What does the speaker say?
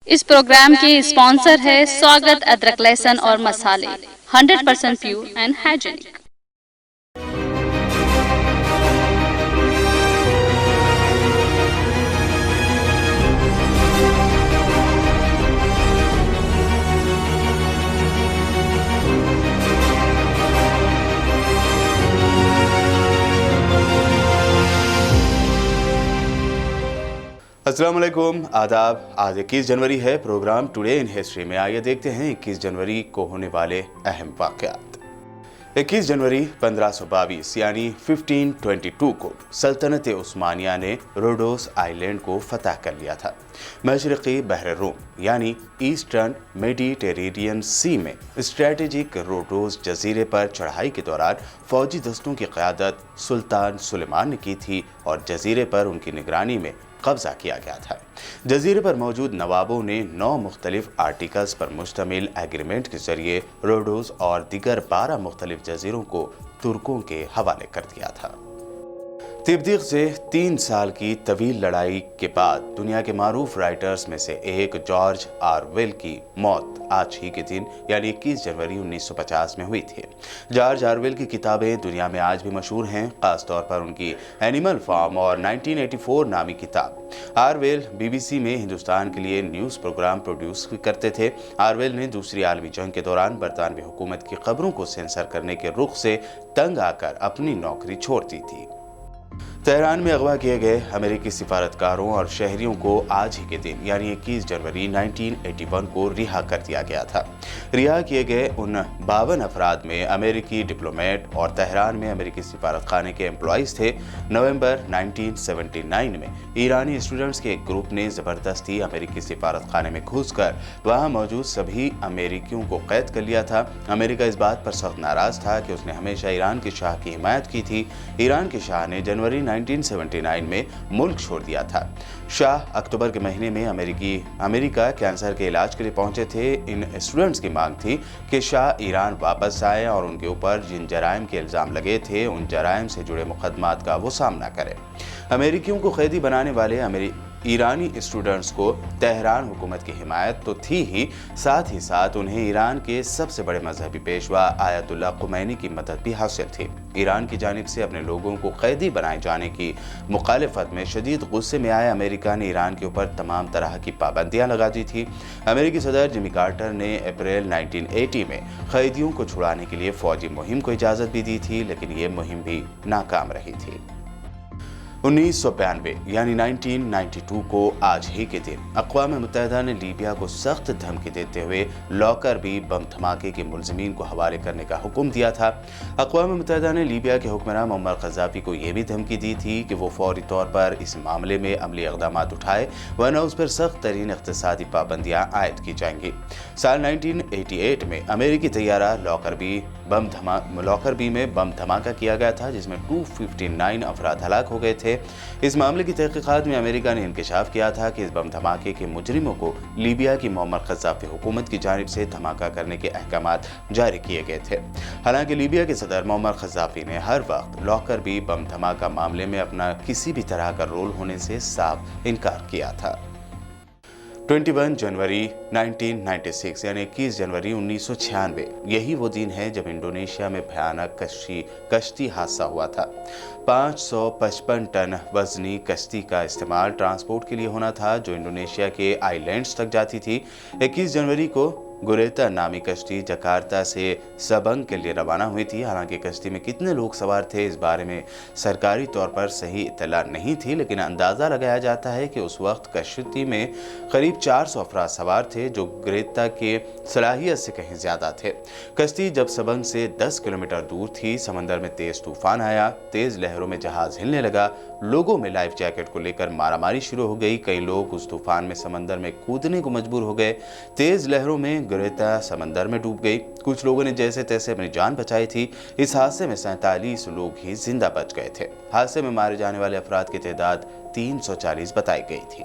اس programme کے sponsor ہے سواگت ادرک لہسن اور مسالے 100% پیور اینڈ ہائیجینک۔ السلام علیکم، آداب۔ آج 21 جنوری ہے۔ پروگرام ٹوڈے ان ہسٹری میں آئیے دیکھتے ہیں 21 جنوری کو ہونے والے اہم واقعات۔ 21 جنوری 1522 یعنی 1522 کو سلطنت عثمانیہ نے روڈوس آئی لینڈ کو فتح کر لیا تھا۔ مشرقی بحر روم یعنی ایسٹرن میڈیٹرینین سی میں اسٹریٹجک روڈوس جزیرے پر چڑھائی کے دوران فوجی دستوں کی قیادت سلطان سلیمان نے کی تھی اور جزیرے پر ان کی نگرانی میں قبضہ کیا گیا تھا۔ جزیرے پر موجود نوابوں نے 9 مختلف آرٹیکلز پر مشتمل ایگریمنٹ کے ذریعے روڈوس اور دیگر 12 مختلف جزیروں کو ترکوں کے حوالے کر دیا تھا۔ تبدیق سے 3 سال کی طویل لڑائی کے بعد دنیا کے معروف رائٹرز میں سے ایک جارج آرویل کی موت آج ہی کے دن یعنی 21 جنوری 1950 میں ہوئی تھی۔ جارج آرویل کی کتابیں دنیا میں آج بھی مشہور ہیں، خاص طور پر ان کی اینیمل فارم اور 1984 نامی کتاب۔ آرویل BBC میں ہندوستان کے لیے نیوز پروگرام پروڈیوس کرتے تھے۔ آرویل نے دوسری عالمی جنگ کے دوران برطانوی حکومت کی خبروں کو سینسر کرنے کے رخ سے تنگ آ کر اپنی نوکری چھوڑ دی تھی۔ تہران میں اغوا کیے گئے امریکی سفارتکاروں اور شہریوں کو آج ہی کے دن یعنی 21 جنوری 1981 کو رہا کر دیا گیا تھا۔ رہا کیے گئے ان 52 افراد میں امریکی ڈپلومیٹ اور تہران میں امریکی سفارت خانے کے امپلائیز تھے۔ نومبر 1979 میں ایرانی اسٹوڈنٹس کے ایک گروپ نے زبردستی امریکی سفارت خانے میں گھس کر وہاں موجود سبھی امریکیوں کو قید کر لیا تھا۔ امریکہ اس بات پر سخت ناراض تھا کہ اس نے ہمیشہ ایران کے شاہ کی حمایت کی تھی۔ ایران کے شاہ نے جنوری 1979 میں ملک چھوڑ دیا تھا۔ شاہ اکتوبر کے مہینے میں امریکہ کینسر کے علاج کے لیے پہنچے تھے۔ ان اسٹوڈنٹس کی مانگ تھی کہ شاہ ایران واپس آئے اور ان کے اوپر جن جرائم کے الزام لگے تھے ان جرائم سے جڑے مقدمات کا وہ سامنا کرے۔ امریکیوں کو قیدی بنانے والے ایرانی اسٹوڈنٹس کو تہران حکومت کی حمایت تو تھی ہی ساتھ انہیں ایران کے سب سے بڑے مذہبی پیشوا آیت اللہ خمینی کی مدد بھی حاصل تھی۔ ایران کی جانب سے اپنے لوگوں کو قیدی بنائے جانے کی مخالفت میں شدید غصے میں آئے امریکہ نے ایران کے اوپر تمام طرح کی پابندیاں لگا دی تھی۔ امریکی صدر جمی کارٹر نے اپریل 1980 میں قیدیوں کو چھڑانے کے لیے فوجی مہم کو اجازت بھی دی تھی، لیکن یہ مہم بھی ناکام رہی تھی۔ 1992 یعنی 1992 کو آج ہی کے دن اقوام متحدہ نے لیبیا کو سخت دھمکی دیتے ہوئے لاکر بی بم دھماکے کے ملزمین کو حوالے کرنے کا حکم دیا تھا۔ اقوام متحدہ نے لیبیا کے حکمراں معمر قذافی کو یہ بھی دھمکی دی تھی کہ وہ فوری طور پر اس معاملے میں عملی اقدامات اٹھائے ورنہ اس پر سخت ترین اقتصادی پابندیاں عائد کی جائیں گی۔ سال 1988 میں امریکی طیارہ لاکر بی میں بم دھماکہ کیا گیا تھا جس میں 259 افراد ہلاک ہو گئے تھے۔ اس معاملے کی تحقیقات میں امریکہ نے انکشاف کیا تھا کہ اس بم دھماکے کے مجرموں کو لیبیا کی معمر قذافی حکومت کی جانب سے دھماکہ کرنے کے احکامات جاری کیے گئے تھے۔ حالانکہ لیبیا کے صدر معمر قذافی نے ہر وقت لاکر بی بم دھماکہ معاملے میں اپنا کسی بھی طرح کا رول ہونے سے صاف انکار کیا تھا۔ 21 جنوری 1996 یعنی 21 جنوری 1996 یہی وہ دن ہے جب انڈونیشیا میں بھیانک کشتی حادثہ ہوا تھا۔ 555 ٹن وزنی کشتی کا استعمال ٹرانسپورٹ کے لیے ہونا تھا جو انڈونیشیا کے آئی لینڈز تک جاتی تھی۔ 21 جنوری کو گوریتا نامی کشتی جکارتا سے سبنگ کے لیے روانہ ہوئی تھی۔ حالانکہ کشتی میں کتنے لوگ سوار تھے اس بارے میں سرکاری طور پر صحیح اطلاع نہیں تھی، لیکن اندازہ لگایا جاتا ہے کہ اس وقت کشتی میں قریب 400 افراد سوار تھے جو گوریتا کے صلاحیت سے کہیں زیادہ تھے۔ کشتی جب سبنگ سے 10 کلومیٹر دور تھی سمندر میں تیز طوفان آیا، تیز لہروں میں جہاز ہلنے لگا، لوگوں میں لائف جیکٹ کو لے کر مارا ماری شروع ہو گئی، کئی لوگ اس طوفان میں سمندر میں کودنے کو مجبور ہو گئے۔ تیز لہروں میں گوریتا سمندر میں ڈوب گئی، کچھ لوگوں نے جیسے تیسے اپنی جان بچائی تھی۔ اس حادثے میں 47 لوگ ہی زندہ بچ گئے تھے۔ حادثے میں مارے جانے والے افراد کی تعداد 340 بتائی گئی تھی۔